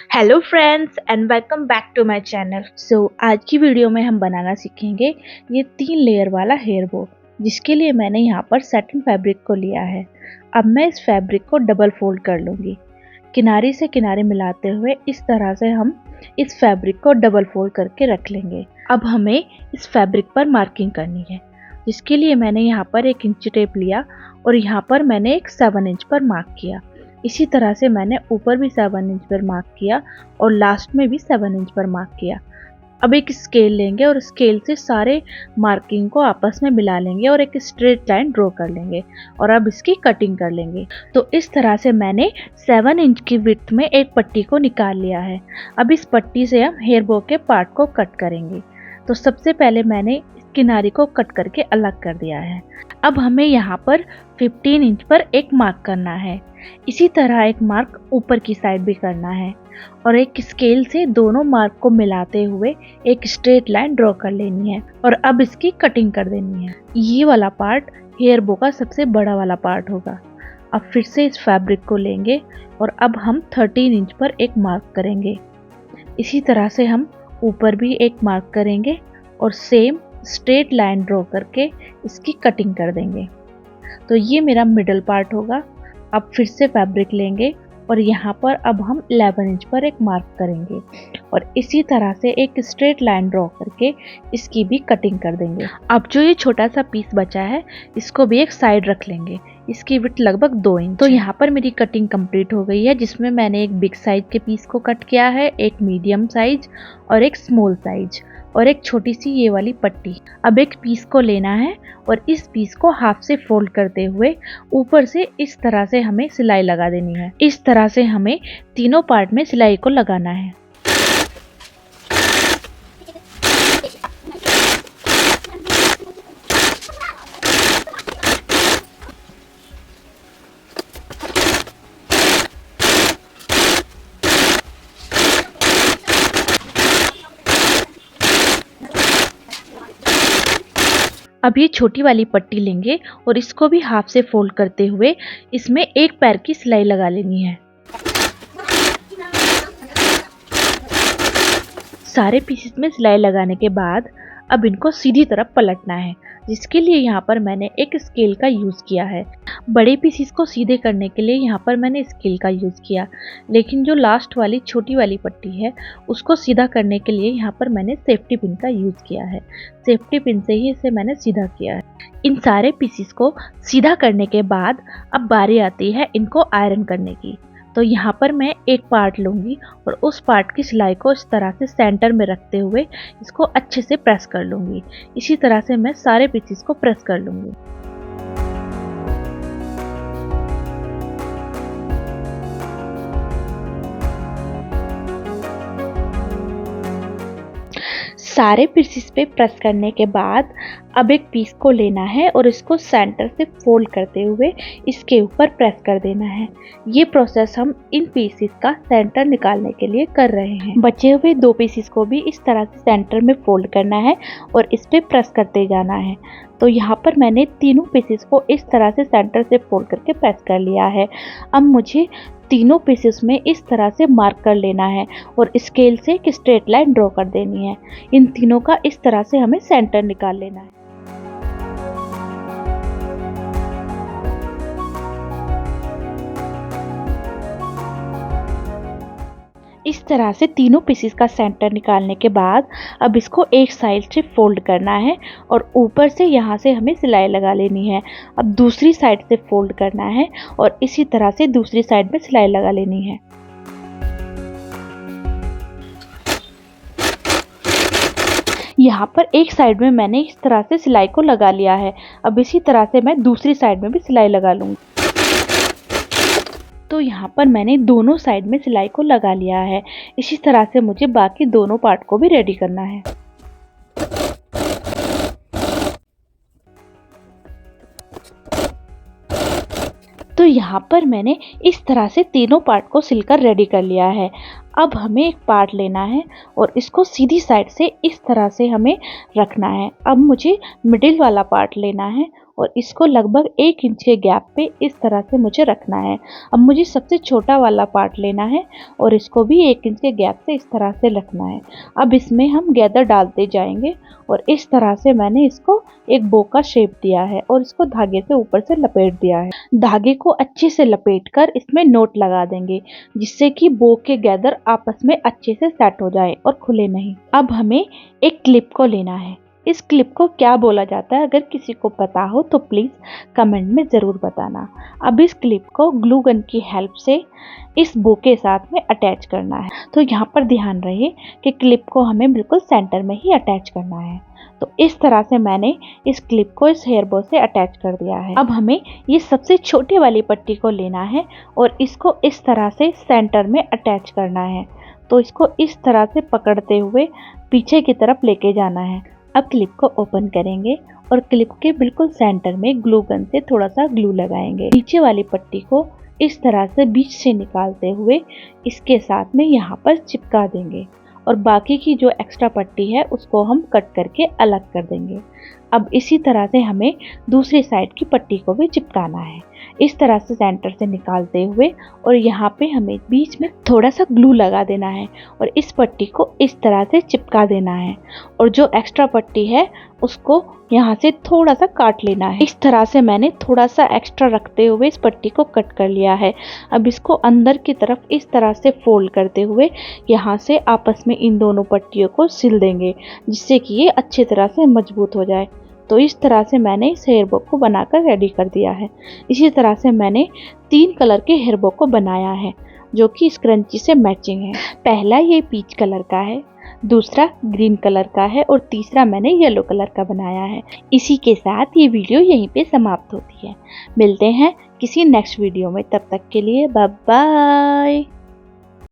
Hello friends and welcome back to my channel. आज की video में हम बनाना सीखेंगे ये 3 लेयर वाला हेयर बो, जिसके लिए मैंने यहाँ पर सैटिन फैब्रिक को लिया है। अब मैं इस फैब्रिक को डबल फोल्ड कर लूँगी। किनारे से किनारे मिलाते हुए इस तरह से हम इस फैब्रिक को डबल फोल्ड करके रख लेंगे। अब हमें इस फैब्रिक पर मार्किंग करनी है, जिसके लिए मैंने यहाँ पर 1 इंच टेप लिया और यहाँ पर मैंने एक 7 इंच पर मार्क किया। इसी तरह से मैंने ऊपर भी 7 इंच पर मार्क किया और लास्ट में भी 7 इंच पर मार्क किया। अब एक स्केल लेंगे और स्केल से सारे मार्किंग को आपस में मिला लेंगे और एक स्ट्रेट लाइन ड्रॉ कर लेंगे और अब इसकी कटिंग कर लेंगे। तो इस तरह से मैंने 7 इंच की विड्थ में एक पट्टी को निकाल लिया है। अब इस पट्टी से हम हेयर बो के पार्ट को कट करेंगे। तो सबसे पहले मैंने किनारे को कट करके अलग कर दिया है। अब हमें यहाँ पर 15 इंच पर एक मार्क करना है। इसी तरह एक मार्क ऊपर की साइड भी करना है और एक स्केल से दोनों मार्क को मिलाते हुए एक स्ट्रेट लाइन ड्रॉ कर लेनी है और अब इसकी कटिंग कर देनी है। ये वाला पार्ट हेयर बो का सबसे बड़ा वाला पार्ट होगा। अब फिर से इस फैब्रिक को लेंगे और अब हम 13 इंच पर एक मार्क करेंगे। इसी तरह से हम ऊपर भी एक मार्क करेंगे और सेम स्ट्रेट लाइन ड्रॉ करके इसकी कटिंग कर देंगे। तो ये मेरा मिडल पार्ट होगा। अब फिर से फैब्रिक लेंगे और यहाँ पर अब हम 11 इंच पर एक मार्क करेंगे और इसी तरह से एक स्ट्रेट लाइन ड्रॉ करके इसकी भी कटिंग कर देंगे। अब जो ये छोटा सा पीस बचा है इसको भी एक साइड रख लेंगे। इसकी विड्थ लगभग 2 इंच। तो यहाँ पर मेरी कटिंग कंप्लीट हो गई है, जिसमें मैंने एक बिग साइज के पीस को कट किया है, एक मीडियम साइज और एक स्मॉल साइज और एक छोटी सी ये वाली पट्टी। अब एक पीस को लेना है और इस पीस को हाफ से फोल्ड करते हुए ऊपर से इस तरह से हमें सिलाई लगा देनी है। इस तरह से हमें तीनों पार्ट में सिलाई को लगाना है। अब ये छोटी वाली पट्टी लेंगे और इसको भी हाफ से फोल्ड करते हुए इसमें एक पैर की सिलाई लगा लेनी है। सारे पीसेस में सिलाई लगाने के बाद अब इनको सीधी तरफ पलटना है, जिसके लिए यहाँ पर मैंने एक स्केल का यूज़ किया है। बड़े पीसेस को सीधे करने के लिए यहाँ पर मैंने स्केल का यूज़ किया, लेकिन जो लास्ट वाली छोटी वाली पट्टी है उसको सीधा करने के लिए यहाँ पर मैंने सेफ्टी पिन का यूज़ किया है। सेफ्टी पिन से ही इसे मैंने सीधा किया है। इन सारे पीसेस को सीधा करने के बाद अब बारी आती है इनको आयरन करने की। तो यहाँ पर मैं एक पार्ट लूँगी और उस पार्ट की सिलाई को इस तरह से सेंटर में रखते हुए इसको अच्छे से प्रेस कर लूँगी। इसी तरह से मैं सारे पीसेस को प्रेस कर लूँगी। सारे पीसेस पे प्रेस करने के बाद अब एक पीस को लेना है और इसको सेंटर से फोल्ड करते हुए इसके ऊपर प्रेस कर देना है। ये प्रोसेस हम इन पीसेस का सेंटर निकालने के लिए कर रहे हैं। बचे हुए 2 पीसेस को भी इस तरह से सेंटर में फोल्ड करना है और इस पे प्रेस करते जाना है। तो यहाँ पर मैंने तीनों पीसेस को इस तरह से सेंटर से फोल्ड करके प्रेस कर लिया है। अब मुझे तीनों पीसेस में इस तरह से मार्क कर लेना है और स्केल से एक स्ट्रेट लाइन ड्रॉ कर देनी है। इन तीनों का इस तरह से हमें सेंटर निकाल लेना है। इस तरह से तीनों पीसेस का सेंटर निकालने के बाद अब इसको एक साइड से फोल्ड करना है और ऊपर से यहाँ से हमें सिलाई लगा लेनी है। अब दूसरी साइड से फोल्ड करना है और इसी तरह से दूसरी साइड में सिलाई लगा लेनी है। यहाँ पर एक साइड में मैंने इस तरह से सिलाई को लगा लिया है। अब इसी तरह से मैं दूसरी साइड में भी सिलाई लगा लूँगी। तो यहाँ पर मैंने दोनों साइड में सिलाई को लगा लिया है। इसी तरह से मुझे बाकी दोनों पार्ट को भी रेडी करना है। तो यहाँ पर मैंने इस तरह से तीनों पार्ट को सिलकर रेडी कर लिया है। अब हमें एक पार्ट लेना है और इसको सीधी साइड से इस तरह से हमें रखना है। अब मुझे मिडिल वाला पार्ट लेना है और इसको लगभग 1 इंच के गैप पे इस तरह से मुझे रखना है। अब मुझे सबसे छोटा वाला पार्ट लेना है और इसको भी 1 इंच के गैप से इस तरह से रखना है। अब इसमें हम गैदर डालते जाएंगे और इस तरह से मैंने इसको एक बो का शेप दिया है और इसको धागे से ऊपर से लपेट दिया है। धागे को अच्छे से लपेटकर इसमें नोट लगा देंगे जिससे कि बो के गैदर आपस में अच्छे से सेट हो जाए और खुले नहीं। अब हमें एक क्लिप को लेना है। इस क्लिप को क्या बोला जाता है, अगर किसी को पता हो तो प्लीज़ कमेंट में ज़रूर बताना। अब इस क्लिप को ग्लू गन की हेल्प से इस बो के साथ में अटैच करना है। तो यहाँ पर ध्यान रहे कि क्लिप को हमें बिल्कुल सेंटर में ही अटैच करना है। तो इस तरह से मैंने इस क्लिप को इस हेयर बो से अटैच कर दिया है। अब हमें ये सबसे छोटी वाली पट्टी को लेना है और इसको इस तरह से सेंटर में अटैच करना है। तो इसको इस तरह से पकड़ते हुए पीछे की तरफ लेके जाना है। अब क्लिप को ओपन करेंगे और क्लिप के बिल्कुल सेंटर में ग्लू गन से थोड़ा सा ग्लू लगाएंगे। नीचे वाली पट्टी को इस तरह से बीच से निकालते हुए इसके साथ में यहाँ पर चिपका देंगे और बाकी की जो एक्स्ट्रा पट्टी है उसको हम कट करके अलग कर देंगे। अब इसी तरह से हमें दूसरी साइड की पट्टी को भी चिपकाना है। इस तरह से सेंटर से निकालते हुए और यहाँ पे हमें बीच में थोड़ा सा ग्लू लगा देना है और इस पट्टी को इस तरह से चिपका देना है और जो एक्स्ट्रा पट्टी है उसको यहाँ से थोड़ा सा काट लेना है। इस तरह से मैंने थोड़ा सा एक्स्ट्रा रखते हुए इस पट्टी को कट कर लिया है। अब इसको अंदर की तरफ इस तरह से फोल्ड करते हुए यहाँ से आपस में इन दोनों पट्टियों को सिल देंगे जिससे कि ये अच्छी तरह से मजबूत हो जाए। तो इस तरह से मैंने इस हेयर बो को बनाकर रेडी कर दिया है। इसी तरह से मैंने 3 कलर के हेयर बो को बनाया है जो कि स्क्रंची से मैचिंग है। पहला ये पीच कलर का है, दूसरा ग्रीन कलर का है और तीसरा मैंने येलो कलर का बनाया है। इसी के साथ ये वीडियो यहीं पे समाप्त होती है। मिलते हैं किसी नेक्स्ट वीडियो में, तब तक के लिए बाय बाय।